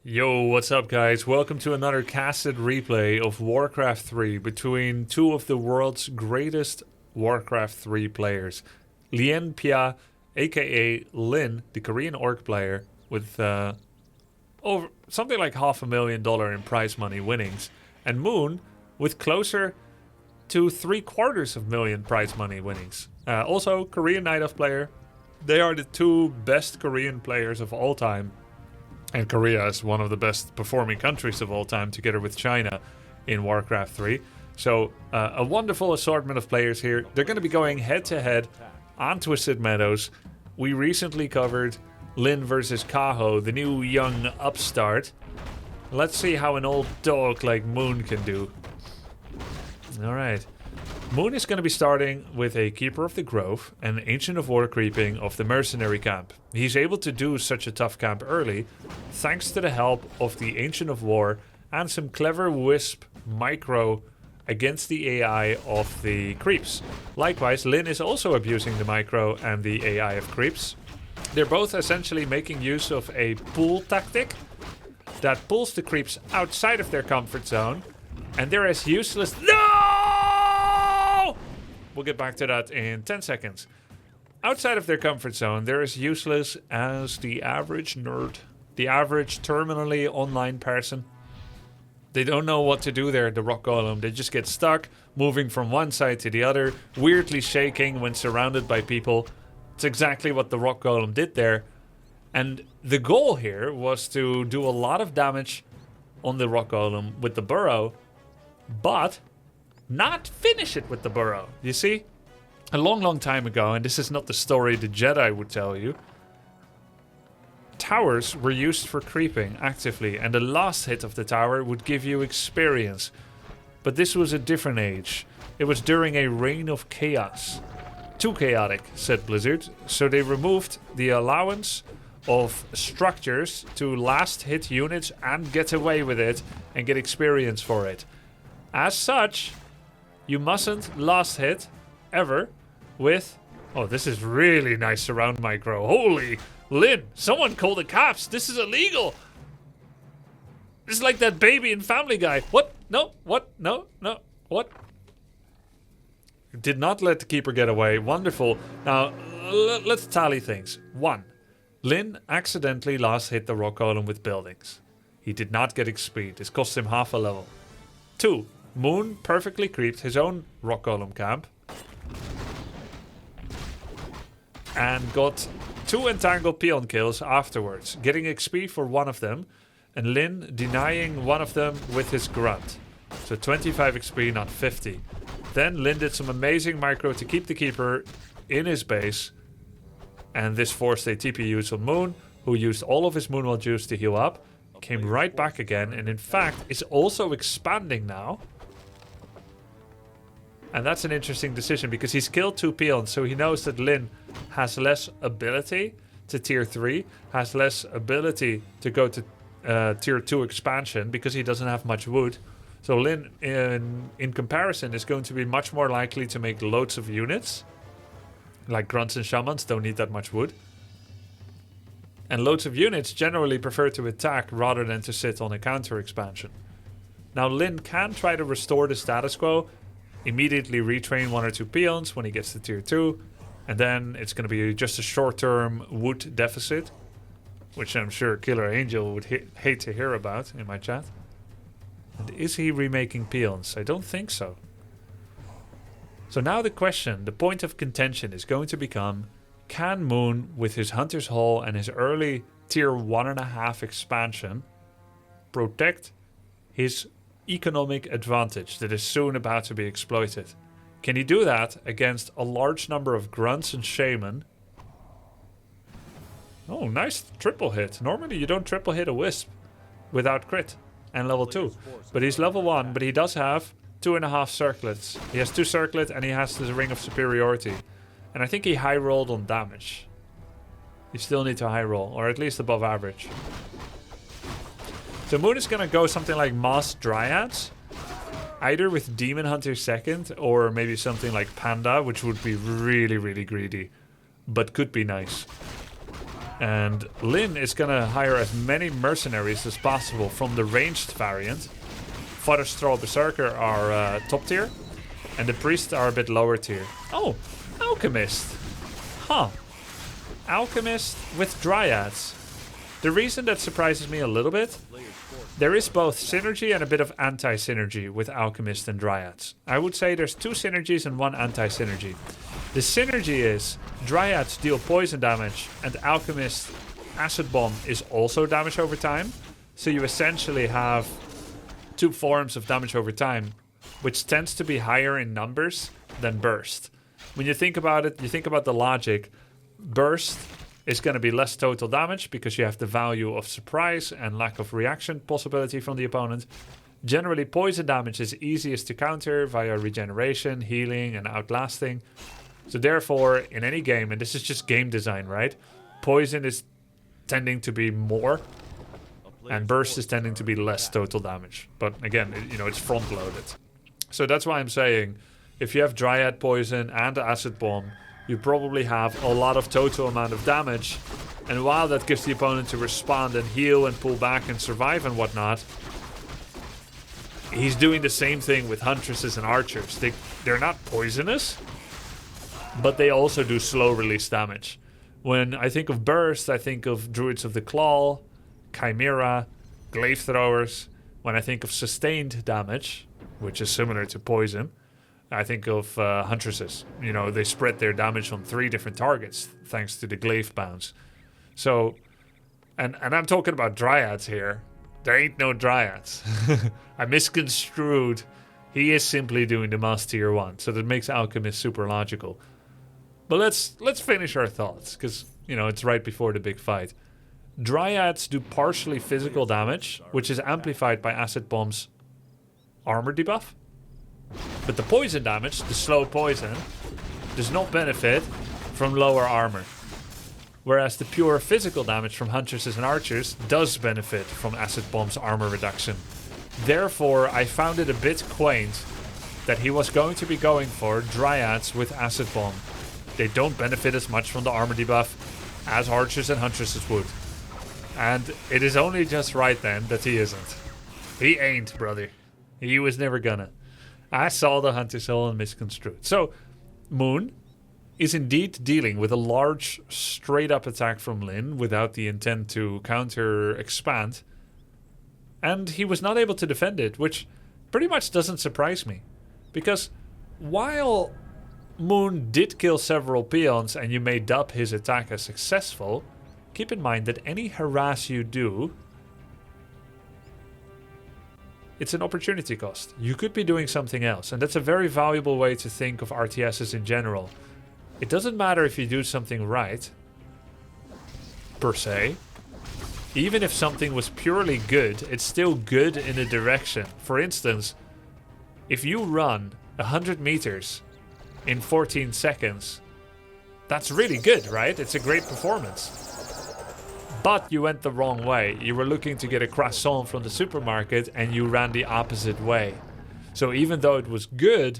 Yo, what's up, guys? Welcome to another casted replay of Warcraft 3 between two of the world's greatest Warcraft 3 players. Lien Pia, aka Lin, the Korean orc player, with over something like $500,000 in prize money winnings, and Moon, with closer to $750,000 prize money winnings. Also, Korean Night Elf player. They are the two best Korean players of all time. And Korea is one of the best performing countries of all time, together with China in Warcraft 3. So a wonderful assortment of players here. They're going to be going head-to-head on Twisted Meadows. We recently covered Lin versus Kaho, the new young upstart. Let's see how an old dog like Moon can do. Alright. Moon is going to be starting with a Keeper of the Grove and Ancient of War creeping of the Mercenary camp. He's able to do such a tough camp early thanks to the help of the Ancient of War and some clever Wisp micro against the AI of the creeps. Likewise, Lin is also abusing the micro and the AI of creeps. They're both essentially making use of a pull tactic that pulls the creeps outside of their comfort zone, and they're as useless. No! We'll get back to that in 10 seconds. Outside of their comfort zone, they're as useless as the average nerd, the average terminally online person. They don't know what to do there at the Rock Golem. They just get stuck, moving from one side to the other, weirdly shaking when surrounded by people. It's exactly what the Rock Golem did there. And the goal here was to do a lot of damage on the Rock Golem with the burrow, but not finish it with the burrow. You see? A long time ago, and this is not the story the Jedi would tell you, towers were used for creeping actively, and the last hit of the tower would give you experience. But this was a different age. It was during a reign of chaos. Too chaotic, said Blizzard, so they removed the allowance of structures to last hit units and get away with it and get experience for it. As such, you mustn't last hit ever with... Oh, this is really nice surround micro. Holy Lin, someone call the cops. This is illegal. This is like that baby in Family Guy. What? No. What? No. What? Did not let the keeper get away. Wonderful. Now, let's tally things. 1. Lin accidentally last hit the Rock Golem with buildings. He did not get XP. This cost him half a level. 2. Moon perfectly creeped his own Rock Golem camp and got 2 entangled peon kills afterwards, getting XP for one of them, and Lin denying one of them with his grunt. So 25 XP, not 50. Then Lin did some amazing micro to keep the keeper in his base, and this forced a TP use on Moon, who used all of his Moonwell juice to heal up, came right back again, and in fact is also expanding now. And that's an interesting decision because he's killed 2 peons, so he knows that Lin has less ability to tier 3, has less ability to go to tier 2 expansion because he doesn't have much wood. So Lin, in comparison, is going to be much more likely to make loads of units. Like grunts and shamans don't need that much wood. And loads of units generally prefer to attack rather than to sit on a counter expansion. Now Lin can try to restore the status quo, immediately retrain 1 or 2 peons when he gets to tier 2, and then it's going to be just a short-term wood deficit, which I'm sure Killer Angel would hate to hear about in my chat. And is he remaking peons? I don't think so. So now the question, the point of contention is going to become, can Moon, with his Hunter's Hall and his early tier 1.5 expansion, protect his economic advantage that is soon about to be exploited? Can he do that against a large number of grunts and shaman? Oh, nice triple hit. Normally you don't triple hit a wisp without crit and level 2. But he's level 1, but he does have 2.5 circlets. He has 2 circlet and he has the Ring of Superiority. And I think he high rolled on damage. You still need to high roll, or at least above average. So Moon is going to go something like Masked Dryads, either with Demon Hunter second, or maybe something like Panda, which would be really greedy, but could be nice. And Lin is going to hire as many mercenaries as possible from the ranged variant. Fatherstraw Berserker are top tier. And the priests are a bit lower tier. Oh, Alchemist. Huh. Alchemist with Dryads. The reason that surprises me a little bit, there is both synergy and a bit of anti-synergy with Alchemist and Dryads. I would say there's 2 synergies and 1 anti-synergy. The synergy is Dryads deal poison damage and Alchemist Acid Bomb is also damage over time. So you essentially have 2 forms of damage over time, which tends to be higher in numbers than Burst. When you think about it, you think about the logic. Burst is going to be less total damage because you have the value of surprise and lack of reaction possibility from the opponent. Generally, poison damage is easiest to counter via regeneration, healing, and outlasting. So therefore, in any game, and this is just game design, right? Poison is tending to be more, and burst is tending to be less total damage. But again, it's front-loaded. So that's why I'm saying, if you have Dryad Poison and Acid Bomb, you probably have a lot of total amount of damage. And while that gives the opponent to respond and heal and pull back and survive and whatnot, he's doing the same thing with Huntresses and Archers. They're not poisonous, but they also do slow release damage. When I think of Burst, I think of Druids of the Claw, Chimera, Glaive Throwers. When I think of sustained damage, which is similar to poison, I think of Huntresses. They spread their damage on 3 different targets thanks to the Glaive Bounce. So, and I'm talking about Dryads here. There ain't no Dryads. I misconstrued. He is simply doing the Master Tier 1, so that makes Alchemist super logical. But let's finish our thoughts, because, it's right before the big fight. Dryads do partially physical damage, which is amplified by Acid Bomb's armor debuff. But the poison damage, the slow poison, does not benefit from lower armor. Whereas the pure physical damage from Huntresses and Archers does benefit from Acid Bomb's armor reduction. Therefore, I found it a bit quaint that he was going to be going for Dryads with Acid Bomb. They don't benefit as much from the armor debuff as Archers and Huntresses would. And it is only just right then that he isn't. He ain't, brother. He was never gonna. I saw the Hunter Soul and misconstrued. So, Moon is indeed dealing with a large straight-up attack from Lin without the intent to counter-expand. And he was not able to defend it, which pretty much doesn't surprise me. Because while Moon did kill several peons and you may dub his attack as successful, keep in mind that any harass you do, it's an opportunity cost. You could be doing something else, and that's a very valuable way to think of RTSs in general. It doesn't matter if you do something right, per se. Even if something was purely good, it's still good in a direction. For instance, if you run 100 meters in 14 seconds, that's really good, right? It's a great performance. But you went the wrong way. You were looking to get a croissant from the supermarket and you ran the opposite way. So even though it was good,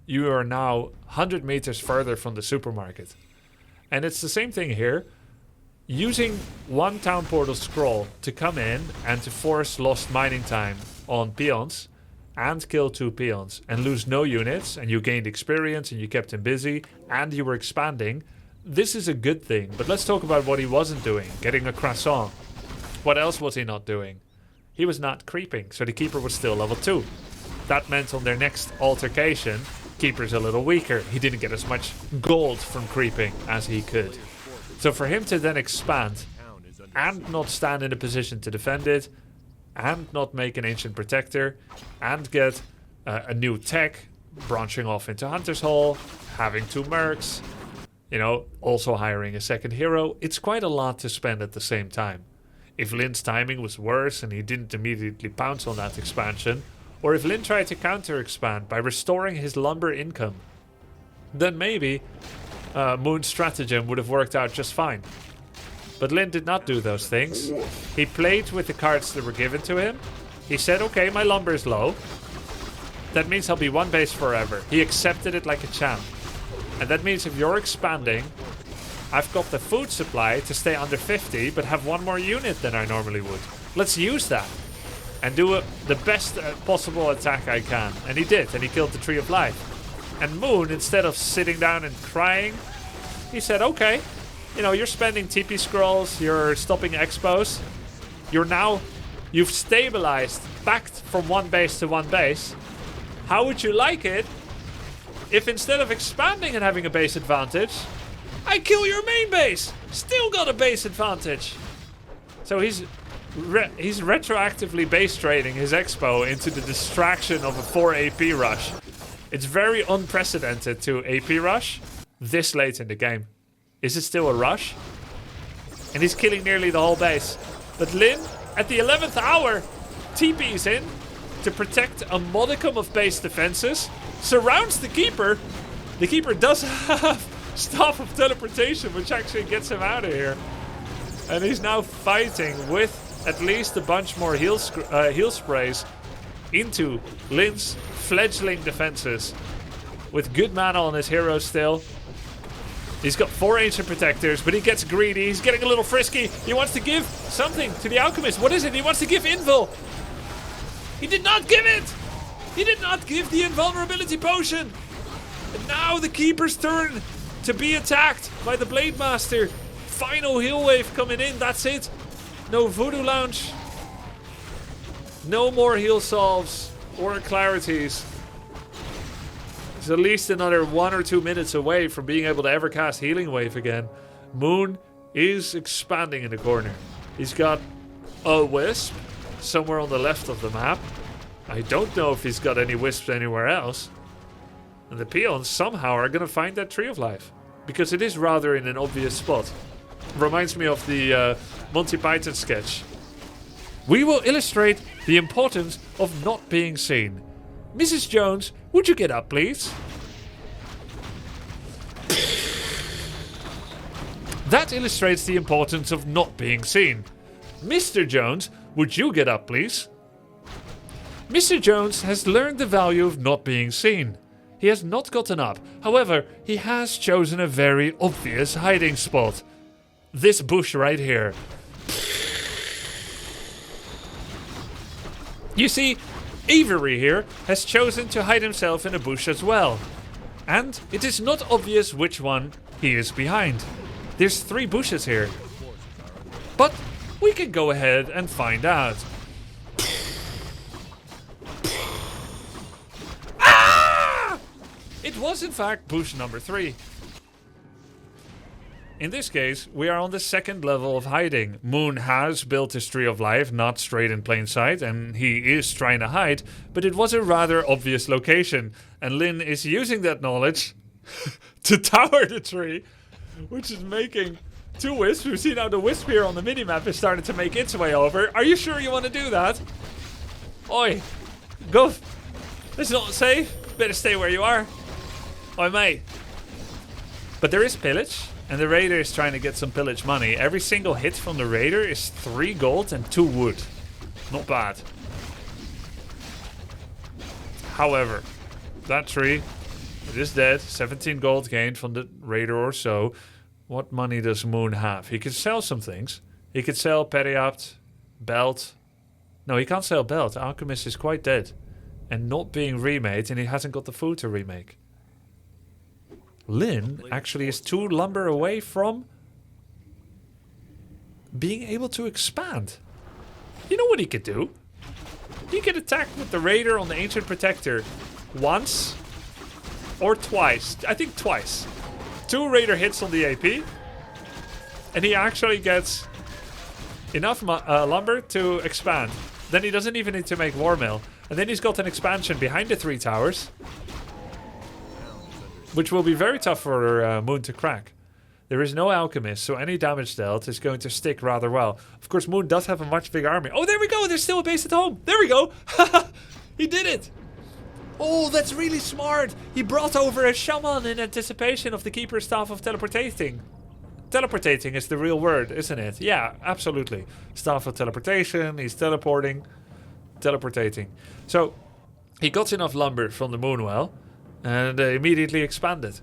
you are now 100 meters further from the supermarket. And it's the same thing here. Using one town portal scroll to come in and to force lost mining time on peons and kill 2 peons and lose no units, and you gained experience and you kept him busy and you were expanding. This is a good thing, but let's talk about what he wasn't doing. Getting a croissant. What else was he not doing? He was not creeping, so the keeper was still level 2. That meant on their next altercation, keeper's a little weaker. He didn't get as much gold from creeping as he could. So for him to then expand and not stand in a position to defend it, and not make an Ancient Protector, and get a new tech, branching off into Hunter's Hall, having 2 mercs, also hiring a second hero, it's quite a lot to spend at the same time. If Lin's timing was worse and he didn't immediately pounce on that expansion, or if Lin tried to counter-expand by restoring his lumber income, then maybe Moon's stratagem would have worked out just fine. But Lin did not do those things. He played with the cards that were given to him. He said, okay, my lumber is low. That means I'll be 1 base forever. He accepted it like a champ. And that means if you're expanding I've got the food supply to stay under 50, but have one more unit than I normally would. Let's use that and do the best possible attack I can. And he did, and he killed the Tree of Life. And Moon, instead of sitting down and crying, he said, okay, you know, you're spending TP scrolls, you're stopping expos, you've stabilized, backed from one base to one base. How would you like it if instead of expanding and having a base advantage, I kill your main base? Still got a base advantage. So he's retroactively base trading his expo into the distraction of a 4 AP rush. It's very unprecedented to AP rush this late in the game. Is it still a rush? And he's killing nearly the whole base. But Lin, at the 11th hour, TP's in to protect a modicum of base defenses, surrounds the Keeper. The Keeper does have Staff of Teleportation, which actually gets him out of here. And he's now fighting with at least a bunch more heal sprays into Lin's fledgling defenses. With good mana on his hero still. He's got 4 Ancient Protectors, but he gets greedy. He's getting a little frisky. He wants to give something to the Alchemist. What is it? He wants to give Invul. He did not give it! He did not give the Invulnerability Potion! And now the Keeper's turn to be attacked by the Blade Master. Final heal wave coming in, that's it. No Voodoo Lounge. No more heal solves or clarities. He's at least another 1 or 2 minutes away from being able to ever cast Healing Wave again. Moon is expanding in the corner. He's got a Wisp somewhere on the left of the map. I don't know if he's got any Wisps anywhere else. And the peons somehow are going to find that Tree of Life. Because it is rather in an obvious spot. Reminds me of the Monty Python sketch. We will illustrate the importance of not being seen. Mrs. Jones, would you get up, please? That illustrates the importance of not being seen. Mr. Jones, would you get up, please? Mr. Jones has learned the value of not being seen. He has not gotten up. However, he has chosen a very obvious hiding spot. This bush right here. You see, Avery here has chosen to hide himself in a bush as well. And it is not obvious which one he is behind. There's 3 bushes here. But we can go ahead and find out. Ah! It was in fact bush number 3. In this case, we are on the 2nd level of hiding. Moon has built his Tree of Life, not straight in plain sight, and he is trying to hide, but it was a rather obvious location. And Lin is using that knowledge to tower the tree, which is making 2 wisps. We see now the wisp here on the minimap is starting to make its way over. Are you sure you want to do that? Oi, go. This is not safe. Better stay where you are. Oi, mate. But there is pillage. And the raider is trying to get some pillage money. Every single hit from the raider is 3 gold and 2 wood. Not bad. However, that tree, it is dead. 17 gold gained from the raider or so. What money does Moon have? He could sell some things. He could sell Periapt, Belt. No, he can't sell Belt. Alchemist is quite dead. And not being remade, and he hasn't got the food to remake. Lin actually is 2 lumber away from being able to expand. You know what he could do? He could attack with the Raider on the Ancient Protector once or twice. I think twice. 2 Raider hits on the AP. And he actually gets enough lumber to expand. Then he doesn't even need to make War Mill. And then he's got an expansion behind the 3 towers. Which will be very tough for Moon to crack. There is no Alchemist, so any damage dealt is going to stick rather well. Of course, Moon does have a much bigger army. Oh, there we go! There's still a base at home! There we go! He did it! Oh, that's really smart! He brought over a shaman in anticipation of the Keeper's Staff of Teleportating. Teleportating is the real word, isn't it? Yeah, absolutely. Staff of Teleportation, he's teleporting. Teleportating. So, he got enough lumber from the Moonwell. And immediately expanded.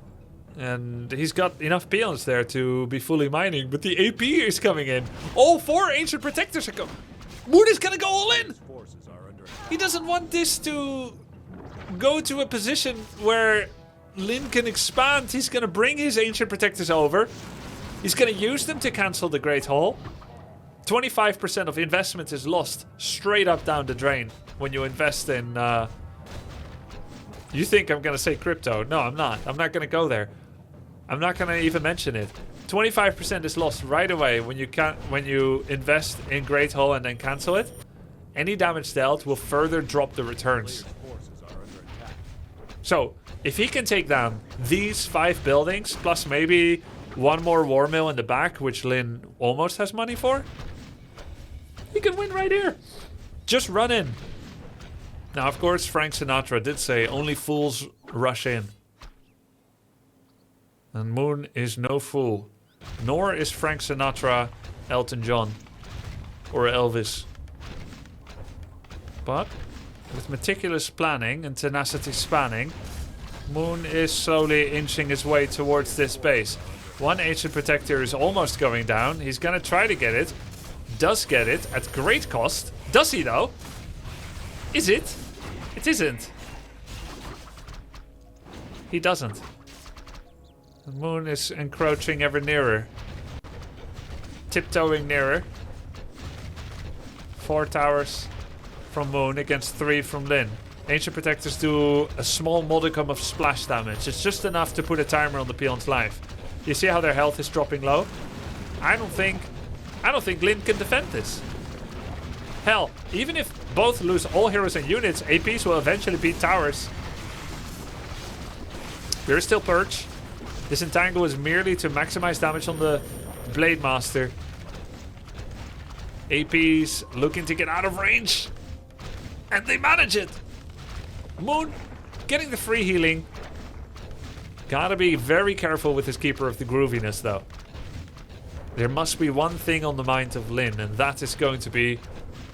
And he's got enough peons there to be fully mining, but the AP is coming in. All 4 Ancient Protectors are coming. Moon is gonna go all in! He doesn't want this to go to a position where Lin can expand. He's gonna bring his Ancient Protectors over. He's gonna use them to cancel the Great Hall. 25% of investment is lost straight up down the drain when you invest in... You think I'm gonna say crypto? No, I'm not. I'm not gonna go there. I'm not gonna even mention it. 25% is lost right away when you invest in Great Hall and then cancel it. Any damage dealt will further drop the returns. So, if he can take down these 5 buildings, plus maybe 1 more war mill in the back, which Lin almost has money for, he can win right here. Just run in. Now, of course, Frank Sinatra did say, only fools rush in. And Moon is no fool. Nor is Frank Sinatra Elton John. Or Elvis. But, with meticulous planning and tenacity spanning, Moon is slowly inching his way towards this base. 1 Ancient Protector is almost going down. He's gonna try to get it. Does get it at great cost. Does he though? Is it? It isn't. He doesn't. The Moon is encroaching ever nearer. Tiptoeing nearer. 4 towers from Moon against 3 from Lin. Ancient Protectors do a small modicum of splash damage. It's just enough to put a timer on the peon's life. You see how their health is dropping low? I don't think Lin can defend this. Hell, even if both lose all heroes and units, APs will eventually beat towers. There is still Purge. Disentangle is merely to maximize damage on the Blade Master. APs looking to get out of range. And they manage it. Moon getting the free healing. Gotta be very careful with his Keeper of the Grooviness though. There must be one thing on the mind of Lin, and that is going to be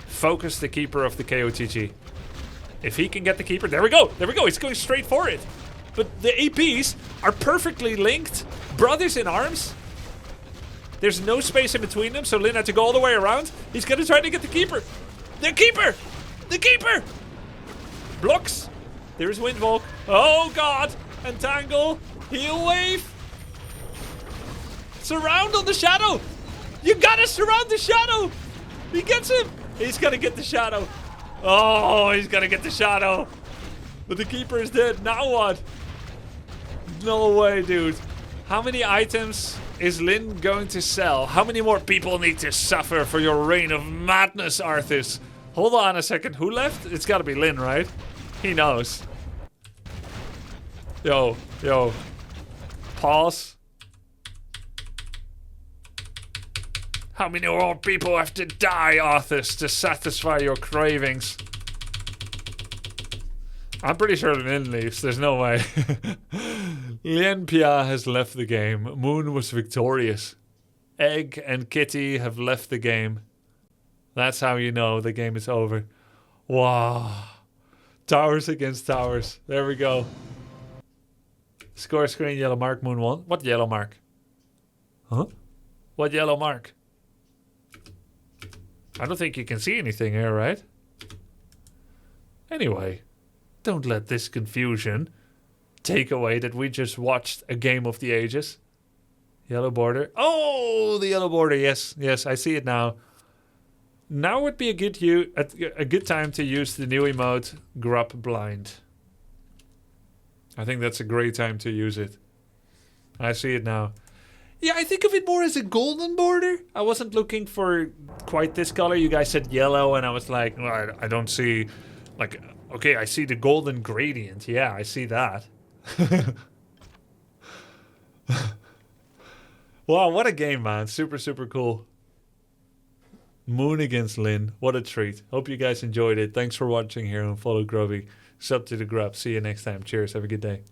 focus the Keeper of the KOTG. If he can get the Keeper, there we go, he's going straight for it. But the APs are perfectly linked, brothers in arms. There's no space in between them, so Lin had to go all the way around. He's gonna try to get the Keeper. The Keeper! The Keeper! Blocks. There's Windwalk. Oh god! Entangle. Heal Wave. Surround on the Shadow. You gotta surround the Shadow. He gets him. He's gonna get the Shadow. Oh, he's gonna get the Shadow. But the Keeper is dead. Now what? No way, dude. How many items is Lin going to sell? How many more people need to suffer for your reign of madness, Arthas? Hold on a second. Who left? It's gotta be Lin, right? He knows. Yo. Pause. How many more people have to die, Arthas, to satisfy your cravings? I'm pretty sure Lin leaves. There's no way. Lien Pia has left the game. Moon was victorious. Egg and Kitty have left the game. That's how you know the game is over. Wow. Towers against towers. There we go. Score screen, yellow mark, Moon won. What yellow mark? Huh? What yellow mark? I don't think you can see anything here, right? Anyway, don't let this confusion take away that we just watched a game of the ages. Yellow border. Oh, the yellow border. Yes, I see it now. Now would be a good time to use the new emote, Grub Blind. I think that's a great time to use it. I see it now. Yeah, I think of it more as a golden border. I wasn't looking for quite this color. You guys said yellow, and I was like, well, I don't see... Like, okay, I see the golden gradient. Yeah, I see that. Wow, what a game, man. Super, super cool. Moon against Lin. What a treat. Hope you guys enjoyed it. Thanks for watching here and follow Grubby. Sub to the Grub. See you next time. Cheers. Have a good day.